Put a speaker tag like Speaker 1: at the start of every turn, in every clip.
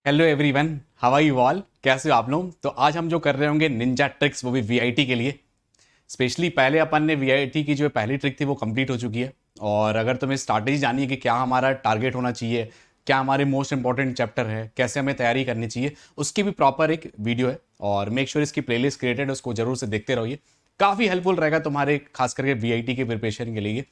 Speaker 1: Hello everyone, how are you all? कैसे हो आप लोग? तो आज हम जो कर रहे होंगे निंजा ट्रिक्स, वो भी वीआईटी के लिए स्पेशली। पहले अपन ने वीआईटी की जो पहली ट्रिक थी वो कंप्लीट हो चुकी है। और अगर तुम्हें स्ट्रैटेजी जाननी है कि क्या हमारा टारगेट होना चाहिए, क्या हमारे मोस्ट इंपॉर्टेंट चैप्टर है, कैसे हमें तैयारी करनी चाहिए, उसकी भी प्रॉपर एक वीडियो है। और मेक श्योर इसकी प्लेलिस्ट क्रिएटेड है, उसको जरूर से देखते रहिए। काफ़ी हेल्पफुल रहेगा तुम्हारे खास करके वीआईटी के प्रिपरेशन के लिए।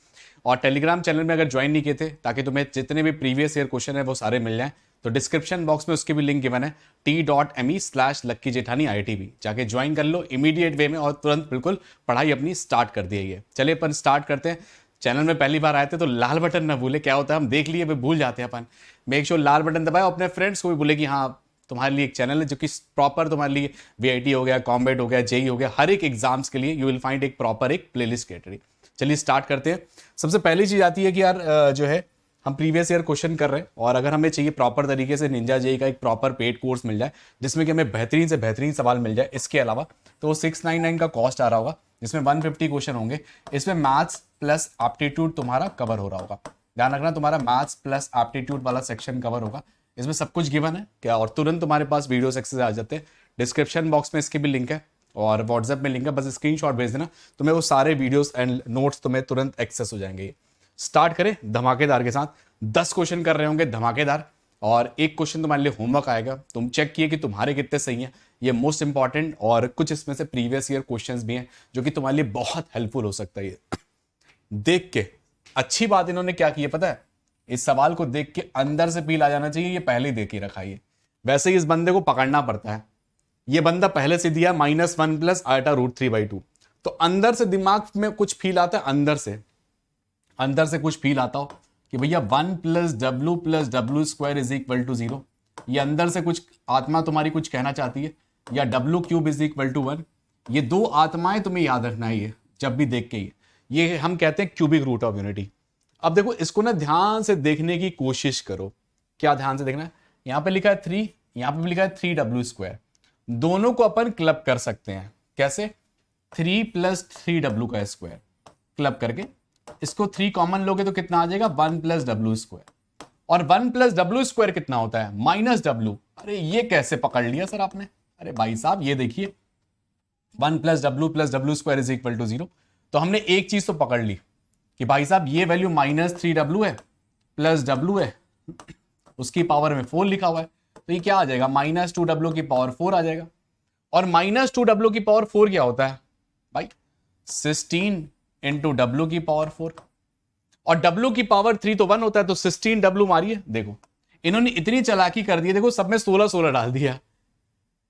Speaker 1: और टेलीग्राम चैनल में अगर ज्वाइन नहीं किए थे, ताकि तुम्हें जितने भी प्रीवियस ईयर क्वेश्चन है वो सारे मिल जाएं, तो डिस्क्रिप्शन बॉक्स में उसकी भी लिंक गिवन है, t.me/लक्की जेठानी IITB। जाके ज्वाइन कर लो इमीडिएट वे में और तुरंत बिल्कुल पढ़ाई अपनी स्टार्ट कर दी है। चलिए अपन स्टार्ट करते हैं। चैनल में पहली बार आए थे तो लाल बटन ना भूले, क्या होता है हम देख लिए फिर भूल जाते हैं अपन। मेक श्योर लाल बटन दबाए, अपने फ्रेंड्स को भी बोले कि हाँ, तुम्हारे लिए एक चैनल है जो कि प्रॉपर तुम्हारे लिए वीआईटी हो गया, कॉम्बेट हो गया, जेई हो गया, हर एक एग्जाम्स के लिए यू विल फाइंड एक प्रॉपर एक प्लेलिस्ट क्रिएटेड। चलिए स्टार्ट करते हैं। सबसे पहली चीज आती है कि यार जो है हम प्रीवियस ईयर क्वेश्चन कर रहे हैं, और अगर हमें चाहिए प्रॉपर तरीके से निंजा जेई का एक प्रॉपर पेड कोर्स मिल जाए जिसमें कि हमें बेहतरीन से बेहतरीन सवाल मिल जाए, इसके अलावा तो वो 699 का कॉस्ट आ रहा होगा, जिसमें 150 क्वेश्चन होंगे। इसमें मैथ्स प्लस एप्टीट्यूड तुम्हारा कवर हो रहा होगा। ध्यान रखना, तुम्हारा मैथ्स प्लस एप्टीट्यूड वाला सेक्शन कवर होगा। इसमें सब कुछ गिवन है क्या, और तुरंत तुम्हारे पास वीडियो एक्सेस आ जाते हैं। डिस्क्रिप्शन बॉक्स में इसकी भी लिंक है और व्हाट्सएप में लिंक है, बस स्क्रीनशॉट भेज देना, तुम्हें वो सारे वीडियोस एंड नोट्स तुम्हें तुरंत एक्सेस हो जाएंगे। स्टार्ट करें धमाकेदार के साथ। 10 क्वेश्चन कर रहे होंगे धमाकेदार, और एक क्वेश्चन तुम्हारे लिए होमवर्क आएगा। तुम चेक किए कि तुम्हारे कितने सही हैं, ये मोस्ट इंपॉर्टेंट। और कुछ इसमें से प्रीवियस ईयर क्वेश्चंस भी हैं जो कि तुम्हारे लिए बहुत हेल्पफुल हो सकता है। ये देख के अच्छी बात इन्होंने क्या की है पता है, इस सवाल को देख के अंदर से फील आ जाना चाहिए ये पहले ही देख ही रखा है। वैसे ही इस बंदे को पकड़ना पड़ता है। ये बंदा पहले से दिया -1 + i√3/2, तो अंदर से दिमाग में कुछ फील आता है, अंदर से कुछ फील आता हो कि भैया 1 + w + w² = 0। ये अंदर से कुछ आत्मा तुम्हारी कुछ कहना चाहती है, या w³ = 1। ये दो आत्माएं तुम्हें याद रखना है ये जब भी देख के। ये हम कहते हैं क्यूबिक रूट ऑफ यूनिटी। अब देखो इसको ना ध्यान से देखने की कोशिश करो। क्या ध्यान से देखना है, यहां पे लिखा है 3, यहां पे भी लिखा है 3w²। दोनों को अपन क्लब कर सकते हैं। कैसे? 3 + 3w² क्लब करके इसको 3 कॉमन लोगे तो कितना आ जाएगा, 1 + w²। और 1 + w² कितना होता है, -w। अरे ये कैसे पकड़ लिया सर आपने? अरे भाई साहब ये देखिए, 1 + w + w² = 0। तो हमने एक चीज तो पकड़ ली कि भाई साहब ये वैल्यू -3w है प्लस w है, उसकी पावर में 4 लिखा हुआ है, तो ये क्या आ जाएगा, -2w⁴ आ जाएगा। और -2w⁴ क्या होता है भाई, 16 × w⁴। और w⁴ तो 1 होता है, तो 16w मारिए। देखो इन्होंने इतनी चालाकी कर दी, देखो सब में 16 16 डाल दिया।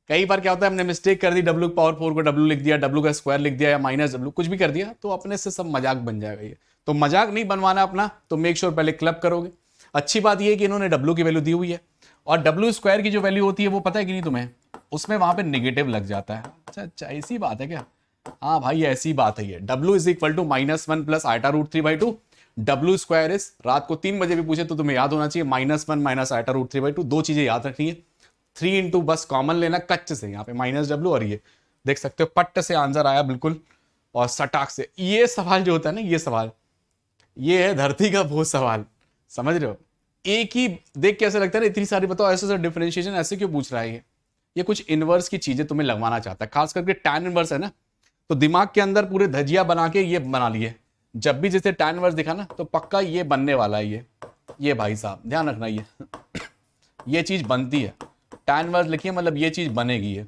Speaker 1: कई बार क्या होता है हमने मिस्टेक कर दी, w⁴ को w लिख दिया, w² लिख दिया, या -w कुछ भी कर दिया, तो अपने से सब मजाक बन जाएगा। ये तो मजाक नहीं बनवाना अपना, तो मेक श्योर पहले क्लब करोगे। अच्छी बात ये है कि इन्होंने w की वैल्यू दी हुई है, और w² की जो वैल्यू होती है वो पता है कि नहीं तुम्हें, उसमें वहां पे नेगेटिव लग जाता है। अच्छा अच्छा, ऐसी बात है क्या? हाँ भाई ऐसी बात है। ये w = -1 + i√3/2। w² इज, रात को 3 बजे भी पूछे तो तुम्हें याद होना चाहिए, -1 - i√3/2। दो चीजें याद रखनी है। 3 इंटू बस कॉमन लेना कच्च से, यहाँ पे -w, और ये देख सकते हो पट्ट से आंसर आया बिल्कुल, और सटाक से। ये सवाल जो होता है ना, ये सवाल, ये है धरती का वो सवाल, समझ रहे हो? एक ही देख के ऐसा लगता है ना, इतनी सारी बताओ, ऐसे डिफरेंशिएशन ऐसे क्यों पूछ रहा है ये कुछ इनवर्स की चीजें तुम्हें लगवाना चाहता है, खास करके tan इनवर्स है ना। तो दिमाग के अंदर पूरे धजिया बना के ये बना लिए, जब भी जैसे tan इनवर्स दिखा ना तो पक्का ये बनने वाला है। ये भाई साहब ध्यान रखना, ये चीज बनती है। tan इनवर्स लिखिए, मतलब ये चीज बनेगी, ये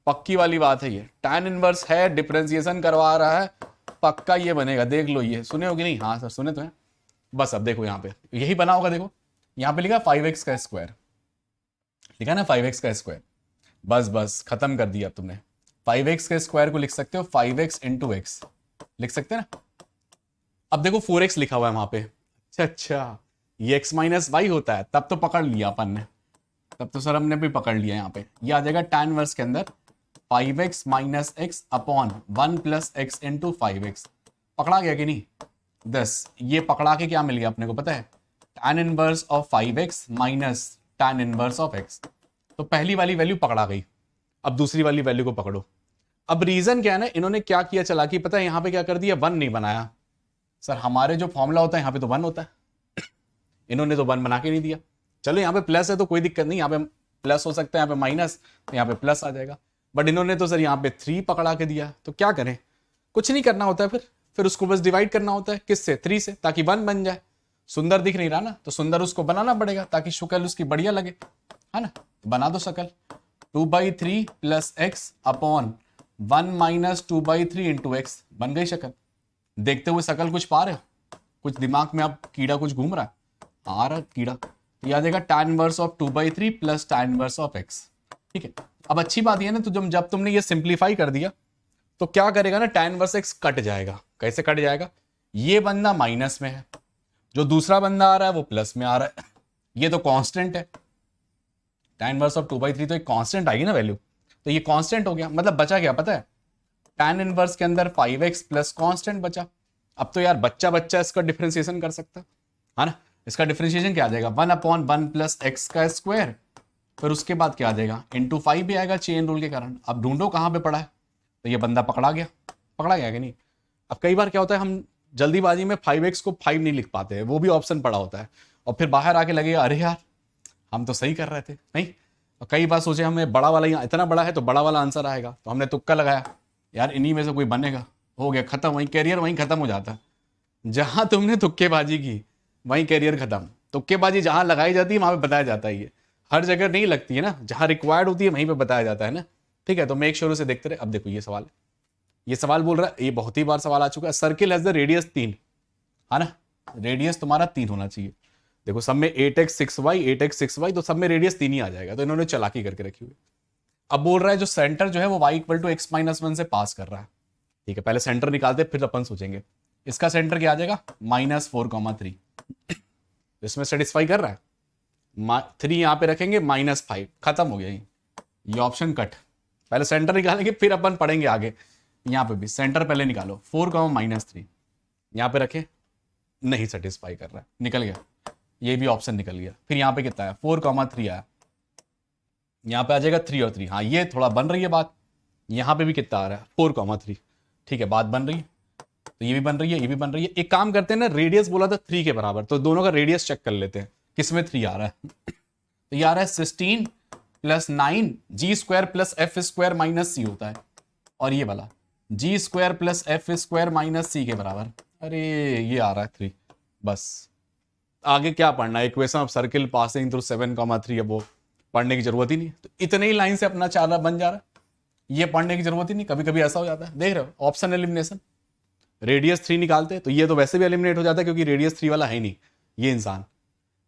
Speaker 1: पक्की वाली बात है। ये tan इनवर्स है, डिफरेंशिएशन करवा रहा है, पक्का ये बनेगा, देख लो। ये सुने हो कि नहीं? हाँ सर सुने तो हैं। बस अब देखो यहाँ पे यही बना होगा, देखो यहाँ पे लिखा 5x², लिखा ना 5x²। बस बस खत्म कर दिया तुमने। 5x² को लिख सकते हो 5x × x, लिख सकते हैं ना। अब देखो 4x लिखा हुआ है वहां पे। अच्छा अच्छा, ये x - y होता है, तब तो पकड़ लिया अपन ने, तब तो सर हमने भी पकड़ लिया। यहाँ पे ये आ जाएगा tan इनवर्स के अंदर 5x - x upon 1 + x × 5x। पकड़ा गया कि नहीं? 10। ये पकड़ा के क्या मिल गया अपने को पता है, tan inverse of 5x minus tan inverse of x। तो पहली वाली वैल्यू पकड़ा गई। अब दूसरी वाली वैल्यू को पकड़ो। अब रीजन क्या है ना, इन्होंने क्या किया चालाकी पता है, यहां पे क्या कर दिया, 1 नहीं बनाया। सर हमारे जो फॉर्मूला होता है यहां पे तो 1 होता है, इन्होंने तो 1 बना के नहीं दिया। चलो यहाँ पे प्लस है तो कोई दिक्कत नहीं, यहाँ पे प्लस हो सकता है यहाँ पे माइनस, तो यहाँ पे प्लस आ जाएगा। बट इन्होंने तो सर यहाँ पे 3 पकड़ा के दिया, तो क्या करें, कुछ नहीं करना होता है, फिर उसको बस डिवाइड करना होता है किससे, 3 से, ताकि 1 बन जाए। सुंदर दिख नहीं रहा ना, तो सुंदर उसको बनाना पड़ेगा ताकि शक्ल उसकी बढ़िया लगे, है ना। बना दो शक्ल, 2/3 plus x upon 1 minus 2/3 into x, बन गई शक्ल। देखते हुए शक्ल कुछ पा रहे हो, कुछ दिमाग में अब कीड़ा कुछ घूम रहा है, आ रहा है कीड़ा, तो याद आएगा tan inverse of 2/3 plus tan inverse of x। ठीक है, अब अच्छी बात यह ना, तो जब तुमने ये सिंप्लीफाई कर दिया तो क्या करेगा ना, tan इनवर्स x कट जाएगा। कैसे कट जाएगा, ये बंदा माइनस में है, जो दूसरा बंदा आ रहा है वो प्लस में आ रहा है, ये तो कांस्टेंट है, tan इनवर्स ऑफ 2/3 तो एक कांस्टेंट आएगी ना वैल्यू, तो ये कांस्टेंट हो गया, मतलब बचा क्या पता है, tan इनवर्स के अंदर 5x प्लस कांस्टेंट बचा। अब तो यार बच्चा बच्चा इसका डिफरेंशिएशन कर सकता है ना। इसका डिफरेंशिएशन क्या आ जाएगा, 1/1 प्लस एक्स का स्क्वायर, फिर उसके बाद क्या आ जाएगा, इंटू 5 भी आएगा चेन रूल के कारण। अब ढूंढो कहाँ पे पड़ा है, तो ये बंदा पकड़ा गया, पकड़ा गया कि नहीं। अब कई बार क्या होता है, हम जल्दीबाजी में 5x को 5 नहीं लिख पाते हैं, वो भी ऑप्शन पड़ा होता है, और फिर बाहर आके लगेगा अरे यार हम तो सही कर रहे थे, नहीं। और कई बार सोचे हमें बड़ा वाला यहाँ इतना बड़ा है तो बड़ा वाला आंसर आएगा, तो हमने तुक्का लगाया, यार इन्हीं में से कोई बनेगा, हो गया खत्म, वहीं कैरियर वहीं खत्म हो जाता है। जहां तुमने तुक्केबाजी की वहीं कैरियर खत्म। तुक्केबाजी जहां लगाई जाती है वहां पे बताया जाता है, ये हर जगह नहीं लगती है ना, जहां रिक्वायर्ड होती है वहीं पे बताया जाता है ना। ठीक है, तो मैं एक शुरू से देखते रहे। अब देखो ये सवाल बोल रहा है, ये बहुत ही बार सवाल आ चुका है, सर्किल हैज द रेडियस 3, है ना, रेडियस तुम्हारा 3 होना चाहिए। देखो सब में 8x 6y 8x 6y, तो सब में रेडियस 3 ही आ जाएगा, तो इन्होंने चालाकी करके रखी हुई। अब बोल रहा है जो सेंटर जो है वो y equal to x minus 1 से पास कर रहा है। ठीक है, पहले सेंटर निकालते फिर अपन सोचेंगे। इसका सेंटर क्या आ जाएगा, -4,3, इसमें सेटिस्फाई कर रहा है, 3 यहां पे रखेंगे, -5, खत्म हो गया ये ऑप्शन कट। पहले सेंटर निकालेंगे फिर अपन पढ़ेंगे आगे। यहां पे भी सेंटर पहले निकालो, 4,-3 यहां पे रखे, नहीं सेटिस्फाई कर रहा है, निकल गया, ये भी ऑप्शन निकल गया। फिर यहां पे कितना है, 4,3 आया, यहां पे आ जाएगा 3 और 3, हाँ ये थोड़ा बन रही है बात। यहां पे भी कितना आ रहा है, 4,3, ठीक है बात बन रही है, तो ये भी बन रही है, ये भी बन रही है। एक काम करते हैं ना, रेडियस बोला था 3 के बराबर, तो दोनों का रेडियस चेक कर लेते हैं, किसमें 3 आ रहा है। तो ये आ रहा है 16 plus 9 g square plus f square minus c होता है, और ये वाला g square plus f square minus c के बराबर। अरे ये आ रहा है 3, बस आगे क्या पढ़ना है, equation of circle passing through 7,3, अब वो पढ़ने की जरूरत ही नहीं, तो इतने ही लाइन से अपना चारा बन जा रहा है, ये पढ़ने की जरूरत ही नहीं। कभी कभी ऐसा हो जाता है, देख रहे हो ऑप्शन एलिमिनेशन, रेडियस 3 निकालते तो ये तो वैसे भी एलिमिनेट हो जाता है, क्योंकि रेडियस 3 वाला है ही नहीं, ये इंसान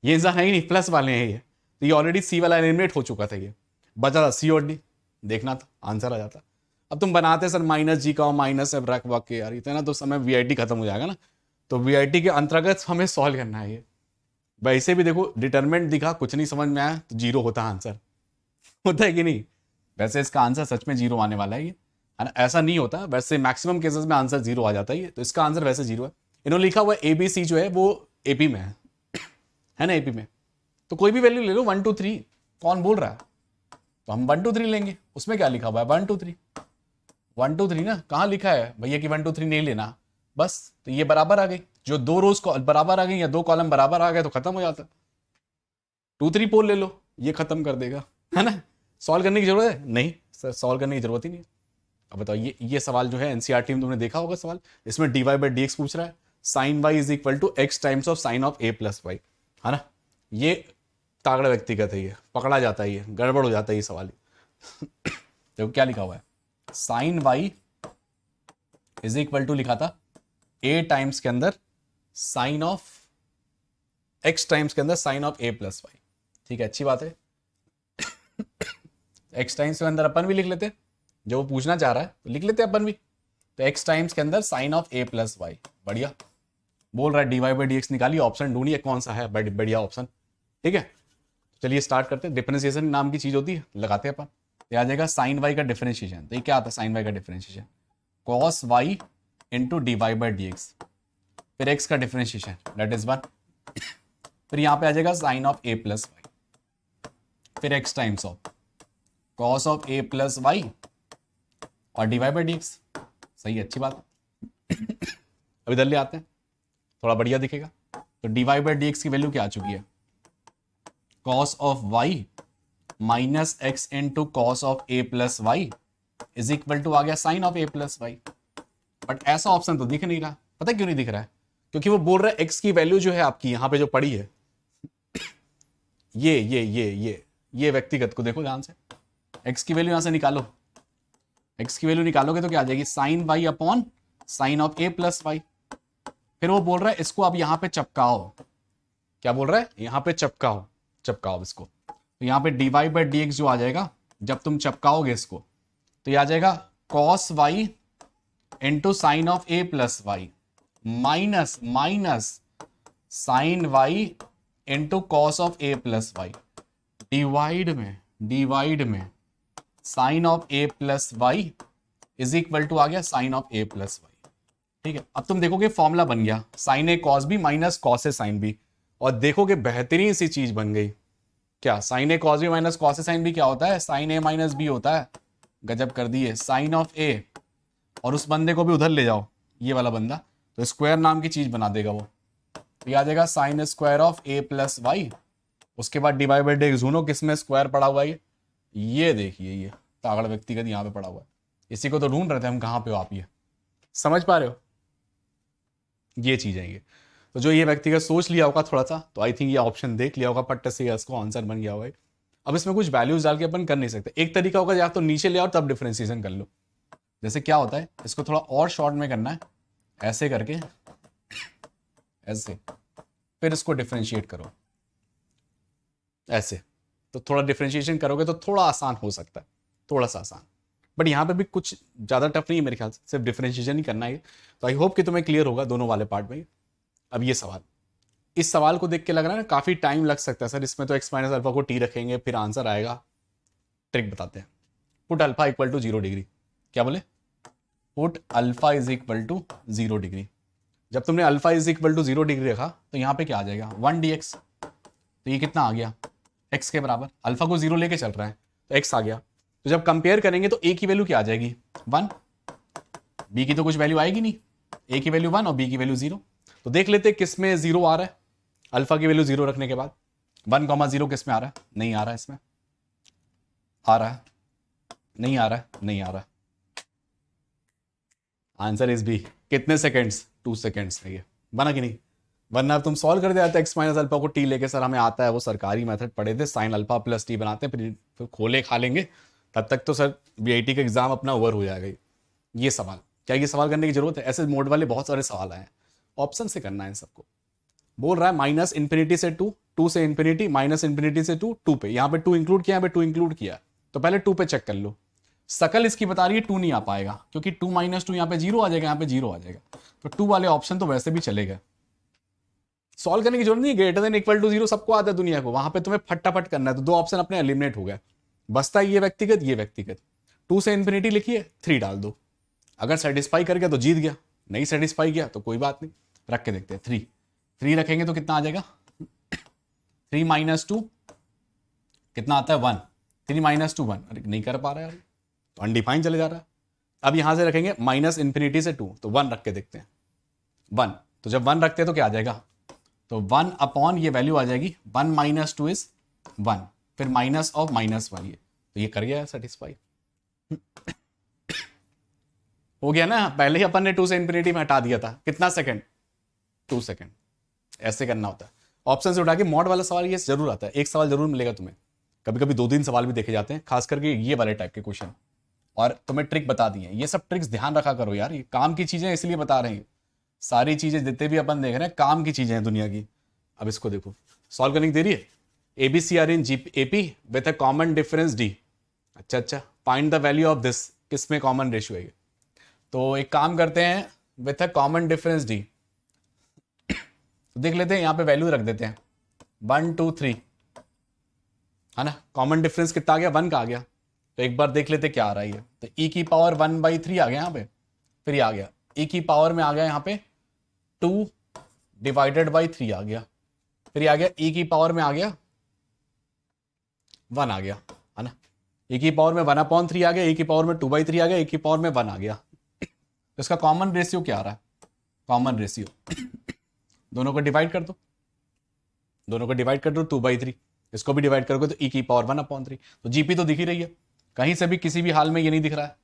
Speaker 1: है ही नहीं, प्लस वाले हैं ये, तो ये ऑलरेडी सी वाला एलिमिनेट हो चुका था, ये बचा था सी और डी, देखना था आंसर आ जाता। अब तुम बनाते सर माइनस जी का माइनस एफ रख वक के, यार इतना तो समय वीआईटी खत्म हो जाएगा ना, तो वीआईटी के अंतर्गत हमें सॉल्व करना है ये। वैसे भी देखो डिटरमिनेंट दिखा, कुछ नहीं समझ में आया तो 0 होता आंसर, होता है कि नहीं। वैसे इसका आंसर सच में 0 आने वाला है ये, है ना, ऐसा नहीं होता, वैसे मैक्सिमम केसेस में आंसर 0 आ जाता है ये, तो इसका आंसर वैसे 0 है। इन्होंने लिखा हुआ ABC जो है वो AP में है ना, AP में, तो कोई भी वैल्यू ले लो 1 2 3, कौन बोल रहा है, तो हम 1 2 3 लेंगे, उसमें क्या लिखा हुआ है 1 2 3 1 2 3 ना, कहाँ लिखा है भैया कि 1 2 3 नहीं लेना, बस तो ये बराबर आ गई, जो 2 रोज बराबर आ गई या 2 कॉलम बराबर आ गए तो खत्म हो जाता। 2 3 पोल ले लो, ये खत्म कर देगा, है ना। सॉल्व करने की जरूरत है नहीं सर, सॉल्व करने की जरूरत ही नहीं। अब बताओ ये सवाल जो है एनसीईआरटी में तुमने देखा होगा सवाल, इसमें dy/dx पूछ रहा है, sin y is equal to x times of sine of a plus y, है ना। ये तागड़ा व्यक्तिगत है, ये पकड़ा जाता है, ये गड़बड़ हो जाता है ये सवाल। देखो क्या लिखा हुआ है, sine y is equal to लिखा था a टाइम्स के अंदर साइन ऑफ x टाइम्स के अंदर sine of a plus Y, ठीक है अच्छी बात है। x टाइम्स के अंदर अपन भी लिख लेते, जो वो पूछना चाह रहा है तो लिख लेते अपन भी, तो x टाइम्स के अंदर sine of a plus y, बढ़िया। बोल रहा है dy/dx निकालिए, ऑप्शन ढूंढिए कौन सा है बढ़िया ऑप्शन, ठीक है। चलिए स्टार्ट करते हैं, डिफरेंशिएशन नाम की चीज होती है, लगाते हैं अपन। तो आ जाएगा साइन y का डिफरेंशिएशन, तो ये क्या आता है साइन y का differentiation, cos y into dy/dx, फिर x का डिफरेंशिएशन दैट इज 1, फिर यहाँ पे आ जाएगा sine of a plus y, फिर x times of cos of a plus y और dy/dx, सही है अच्छी बात। अब इधर ले आते हैं, थोड़ा बढ़िया दिखेगा। तो dy/dx की वैल्यू क्या आ चुकी है, cos of y minus x into cos of A plus Y is equal to आ गया sine of A plus y. But ऐसा ऑप्शन तो दिख नहीं रहा। पता क्यों नहीं दिख रहा है? क्योंकि वो बोल रहा है एक्स की वैल्यू जो है आपकी यहां पे जो पड़ी है, ये व्यक्तिगत को देखो ध्यान से, एक्स की वैल्यू यहां से निकालो। एक्स की वैल्यू निकालोगे तो क्या आ जाएगी? Sine y upon sine of A plus y. फिर वो बोल रहा है इसको अब यहां पे चपकाओ। क्या बोल रहा है? यहां पे चपकाओ, चपकाओ इसको। तो यहां पे dy बाई डी एक्स जो आ जाएगा, जब तुम चपकाओगे इसको तो ये आ जाएगा cos Y into sine of A plus Y minus minus sine Y into cos of A plus Y divide में sine of A plus Y is equal to आ गया sine of A plus Y. ठीक है, अब तुम देखोगे formula बन गया sine A cos B minus cos A sine B, और देखोगे बेहतरीन सी चीज बन गई। क्या? Sine A cos B minus cos A sine B क्या होता है? साइन ए माइनस बी होता है। गजब कर दिए, साइन ऑफ ए, और उस बंदे को भी उधर ले जाओ, ये वाला बंदा, तो स्क्वायर नाम की चीज बना देगा वो। तो ये आ जाएगा sine square of A plus y. उसके बाद डिवाइड बाई डी एक्स, किस में स्क्वायर पड़ा हुआ है? ये देखिए, ये तागड़ व्यक्तिगत यहाँ पे पड़ा हुआ है। इसी को तो ढूंढ रहे थे हम, कहाँ पे हो आप? ये समझ पा रहे हो? ये चीज है ये। तो जो ये व्यक्तिगत सोच लिया होगा थोड़ा सा, तो आई थिंक ये ऑप्शन देख लिया होगा पट्ट से, इसको आंसर बन गया होगा। अब इसमें कुछ वैल्यूज डाल के अपन कर नहीं सकते। एक तरीका होगा या तो नीचे ले आओ तब डिफरेंशिएशन कर लो। जैसे क्या होता है, इसको थोड़ा और शॉर्ट में करना है, ऐसे करके ऐसे, फिर इसको डिफरेंशिएट करो ऐसे, तो थोड़ा डिफरेंशिएशन करोगे तो थोड़ा आसान हो सकता है, थोड़ा सा आसान। बट यहाँ पे भी कुछ ज़्यादा टफ नहीं है मेरे ख्याल से, सिर्फ डिफरेंशिएशन ही करना है। तो आई होप कि तुम्हें क्लियर होगा दोनों वाले पार्ट में। अब ये सवाल, इस सवाल को देख के लग रहा है ना काफ़ी टाइम लग सकता है सर, इसमें तो एक्स माइनस अल्फा को टी रखेंगे फिर आंसर आएगा। ट्रिक बताते हैं। Put alpha equal to 0 degree. क्या बोले? Put alpha is equal to 0 degree. जब तुमने alpha is equal to 0 degree रखा तो यहाँ पे क्या आ जाएगा? 1 dx। तो ये कितना आ गया? x के बराबर। अल्फा को 0 लेके चल रहा है तो x आ गया। तो जब कंपेयर करेंगे तो a की वैल्यू क्या आ जाएगी? 1। b की तो कुछ वैल्यू आएगी नहीं, a की वैल्यू 1 और b की वैल्यू 0। तो देख लेते किस में 0 आ रहा है। अल्फा की वैल्यू 0 रखने के बाद 1,0 किस में आ रहा है? नहीं आ रहा है। इसमें आ रहा है? नहीं आ रहा है। नहीं आ रहा है। Answer is B. कितने सेकेंड्स? 2 सेकेंड्स में। ये बना कि नहीं? वरना अब तुम सॉल्व कर देते एक्स माइनस अल्फा को टी लेके, सर हमें आता है, वो सरकारी मेथड पढ़े थे, साइन अल्फा प्लस टी बनाते हैं, फिर खोले खा लेंगे, तब तक तो सर बीआईटी का एग्जाम अपना ओवर हो जाएगा। ये सवाल, क्या ये सवाल करने की जरूरत है? ऐसे मोड वाले बहुत सारे सवाल आए हैं, ऑप्शन से करना है इन सबको। बोल रहा है माइनस इन्फिनिटी से 2, 2 से इन्फिनिटी, माइनस इन्फिनिटी से 2, 2 पे। यहाँ पे 2 इंक्लूड किया, यहाँ पे 2 इंक्लूड किया, तो पहले 2 पे चेक कर लो। सकल इसकी बता रही है 2 नहीं आ पाएगा, क्योंकि 2 माइनस 2 यहाँ पे 0 आ जाएगा, यहाँ पे 0 आ जाएगा, तो 2 वाले ऑप्शन तो वैसे भी चलेगा। सॉल्व करने की जरूरत नहीं, ग्रेटर देन इक्वल टू 0 सबको आता है दुनिया को, वहां पे तुम्हें फटाफट करना है। तो 2 ऑप्शन अपने एलिमिनेट हो गए, बसता है ये व्यक्तिगत, ये व्यक्तिगत। 2 से इन्फिनिटी लिखिए, 3 डाल दो। अगर सेटिस्फाई कर गया तो जीत गया, नहीं सेटिस्फाई किया तो कोई बात नहीं, रख के देखते हैं। 3 रखेंगे तो कितना आ जाएगा? 3 माइनस 2 कितना आता है? 1। 3 माइनस 2 1। अरे नहीं कर पा रहा है यार, तो अनडिफाइन चले जा रहा है। अब यहां से रखेंगे माइनस इन्फिनिटी से 2, तो 1 रख के देखते हैं। 1, तो जब 1 रखते हैं तो क्या आ जाएगा? तो 1 अपॉन ये वैल्यू आ जाएगी 1 माइनस 2 इज 1, फिर माइनस ऑफ माइनस 1, ये तो ये कर गया सेटिस्फाई। हो गया ना? पहले ही अपन ने 2 से इन्फिनिटी में हटा दिया था, कितना सेकंड? 2 सेकंड। ऐसे करना होता है, ऑप्शन से उठा के। मॉड वाला सवाल ये जरूर आता है, एक सवाल जरूर मिलेगा तुम्हें। कभी कभी 2-3 सवाल भी देखे जाते हैं, खास करके ये वाले टाइप के क्वेश्चन। और तुम्हें ट्रिक बता दी है, ये सब ट्रिक्स ध्यान रखा करो यार, ये काम की चीजें इसलिए बता रहे हैं। सारी चीजें जितने भी अपन देख रहे हैं काम की चीजें हैं दुनिया की। अब इसको देखो, सॉल्व करने की देरी है। ABC are in AP with a common difference D. अच्छा, find the value of this, किसमें कॉमन रेशियो है? तो एक काम करते हैं, with a common difference D, तो देख लेते हैं, यहां पे वैल्यू रख देते हैं 1 2 3, है ना? कॉमन डिफरेंस कितना आ गया? 1 का आ गया। तो एक बार देख लेते क्या आ रहा है ये। तो e की पावर 1/3 आ गया यहाँ पे, फिर ये आ गया e की पावर में आ गया यहाँ पे 2 डिवाइडेड बाई 3 आ गया, फिर ये आ गया e की पावर में आ गया 1 आ गया, है ना? e की पावर में 1/3 आ गया, e की पावर में 2/3 आ गया, e की पावर में 1 आ गया। तो इसका कॉमन रेशियो क्या आ रहा है? कॉमन रेशियो दोनों को डिवाइड कर दो, 2/3, इसको भी डिवाइड करोगे तो ई की पावर 1/3। तो जीपी तो दिख ही रही है, कहीं से भी किसी भी हाल में ये नहीं दिख रहा है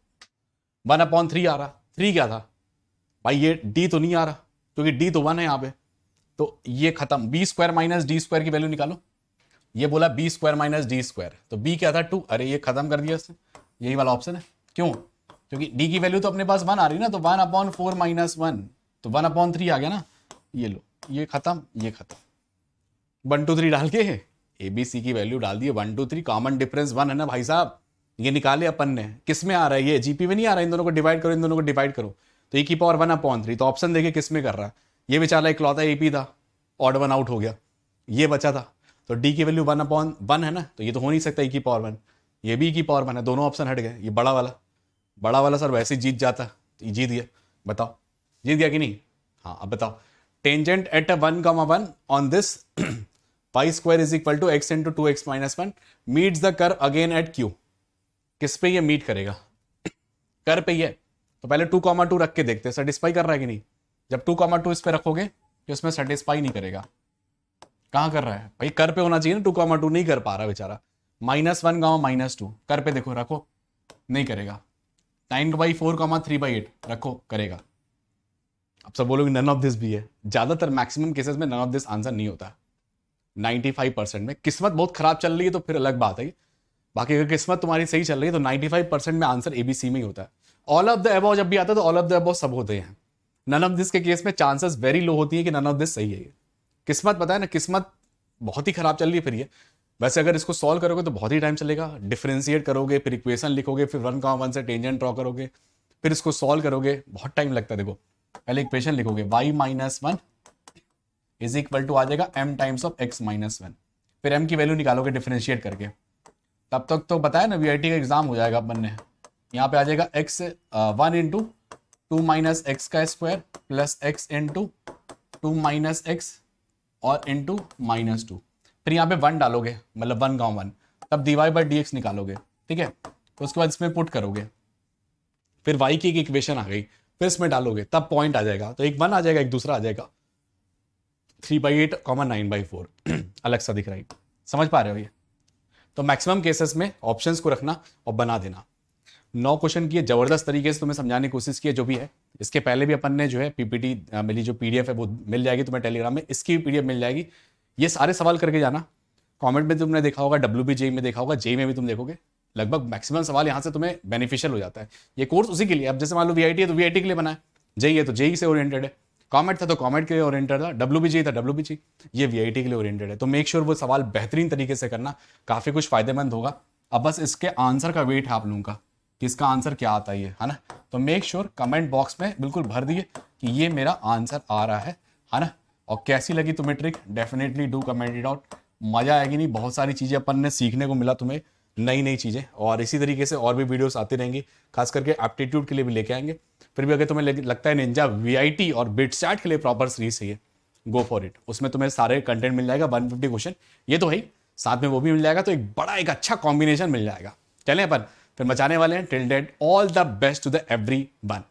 Speaker 1: 1/3 आ रहा। 3 क्या था भाई, ये डी तो नहीं आ रहा क्योंकि डी तो 1 है यहाँ पे। तो ये खत्म, b square minus d square की वैल्यू निकालो। ये बोला b square minus d square, तो बी क्या था 2। अरे ये खत्म कर दिया इसने, यही वाला ऑप्शन है। क्यों? क्योंकि डी की वैल्यू तो अपने पास 1 आ रही है ना, तो 1/4 माइनस 1, तो 1/3 आ गया ना। ये लो, ये खत्म, ये खत्म। 1 2 3 डाल के ए बी सी की वैल्यू डाल दी, 1 2 3, कॉमन डिफरेंस 1 है ना भाई साहब। ये निकाले अपन ने, किस में आ रहा है ये, जीपी में नहीं आ रहा है। इन दोनों को डिवाइड करो, इन दोनों को डिवाइड करो, तो ई की पावर 1/3। तो ऑप्शन देखिए किस में कर रहा है, ये बेचारा इकलौता एपी था, ऑड 1 आउट हो गया, ये बचा था। तो डी की वैल्यू 1/1 है ना, तो ये तो हो नहीं सकता ई की पावर 1। ये भी ई की पावर 1 है, दोनों ऑप्शन हट गए। ये बड़ा वाला सर वैसे ही जीत जाता, तो ये जीत गया। बताओ जीत गया कि नहीं? हाँ अब बताओ, tangent at 1,1 on this pi square is equal to x into 2x minus 1 meets the curve again at Q. किस पे ये मीट करेगा? कर पे ही है। तो पहले 2,2 रख के देखते हैं सेटिस्फाई कर रहा है कि नहीं। जब 2,2 इस पे रखोगे तो इसमें सेटिस्फाई नहीं करेगा। कहाँ कर रहा है भाई? कर पे होना चाहिए ना, 2,2 नहीं कर पा रहा बेचारा। -1, -2 कर पे देखो, रखो, नहीं करेगा। 9/4, 3/8 रखो, करेगा। अब सब बोलोगे नन ऑफ दिस भी है। ज्यादातर मैक्सिमम केसेस में नन ऑफ दिस आंसर नहीं होता। 95% में किस्मत बहुत खराब चल रही है तो फिर अलग बात है। बाकी अगर किस्मत तुम्हारी सही चल रही है तो 95% में आंसर एबीसी में ही होता है। ऑल ऑफ द अबव जब भी आता है तो ऑल ऑफ द अबव सब होते हैं। नन ऑफ दिस के केस में चांसेस वेरी लो होती है कि नन ऑफ दिस सही है। किस्मत पता है ना, किस्मत बहुत ही खराब चल रही है फिर ये। वैसे अगर इसको सॉल्व करोगे तो बहुत ही टाइम चलेगा। डिफरेंशिएट करोगे, फिर इक्वेशन लिखोगे, फिर 1,1 से टेंजेंट ड्रॉ करोगे, फिर इसको सॉल्व करोगे, बहुत टाइम लगता है। देखो पहले इक्वेशन लिखोगे, y-1 इज इक्वल टू आ जाएगा m टाइम्स ऑफ x-1, फिर m की वैल्यू निकालोगे डिफरेंशिएट करके। तब तक तो बताया ना वीआईटी का एग्जाम हो जाएगा अपन ने। यहाँ पे आ जाएगा x 1 इंटू 2 माइनस एक्स का square plus x into 2 minus x और इंटू -2। फिर यहाँ पे 1 डालोगे, मतलब 1,1, तब dy बाई डी एक्स निकालोगे, ठीक है। तो उसके बाद इसमें पुट करोगे, फिर y की एक इक्वेशन आ गई, फिर इसमें डालोगे, तब पॉइंट आ जाएगा। तो एक 1 आ जाएगा, एक दूसरा आ जाएगा 3/8, 9/4 अलग सा दिख रहा है। समझ पा रहे हो ये? तो मैक्सिमम केसेस में ऑप्शंस को रखना और बना देना। 9 क्वेश्चन की जबरदस्त तरीके से तुम्हें समझाने की कोशिश की है। जो भी है इसके पहले भी अपन ने जो है पीपीटी मिली, जो पीडीएफ है वो मिल जाएगी तुम्हें टेलीग्राम में, इसकी भी पीडीएफ मिल जाएगी। ये सारे सवाल करके जाना। कमेंट में तुमने देखा होगा, WBJ में देखा होगा, जेई में भी तुम देखोगे, लगभग मैक्सिमम सवाल यहाँ से तुम्हें बेनिफिशियल हो जाता है। ये कोर्स उसी के लिए, अब जैसे मान लो वीआईटी है तो वीआईटी के लिए बना है, जेई है तो जेई से ओरिएंटेड है, कॉमेट था तो कॉमेट के लिए ओरिएंटेड था, WBJ था WBJ, ये वीआईटी के लिए ओरिएंटेड है। तो मेक श्योर वो सवाल बेहतरीन तरीके से करना, काफी कुछ फायदेमंद होगा। अब बस इसके आंसर का वेट है आप लोगों का कि इसका आंसर क्या आता है ना। तो मेक श्योर कमेंट बॉक्स में बिल्कुल भर दिए कि ये मेरा आंसर आ रहा है ना। और कैसी लगी तुम्हें trick, definitely do comment it out. मजा आएगी नहीं, बहुत सारी चीजें अपन ने सीखने को मिला तुम्हें, नई नई चीजें। और इसी तरीके से और भी वीडियोस आती रहेंगी, खास करके एप्टीट्यूड के लिए भी लेके आएंगे। फिर भी अगर तुम्हें लगता है निंजा वीआईटी और बिटसैट के लिए प्रॉपर सीरीज है, गो फॉर इट। उसमें तुम्हें सारे कंटेंट मिल जाएगा, 150 क्वेश्चन ये तो है ही, साथ में वो भी मिल जाएगा। तो एक बड़ा एक अच्छा कॉम्बिनेशन मिल जाएगा। चलें अपन फिर मचाने वाले हैं। Till date all the best to the everyone.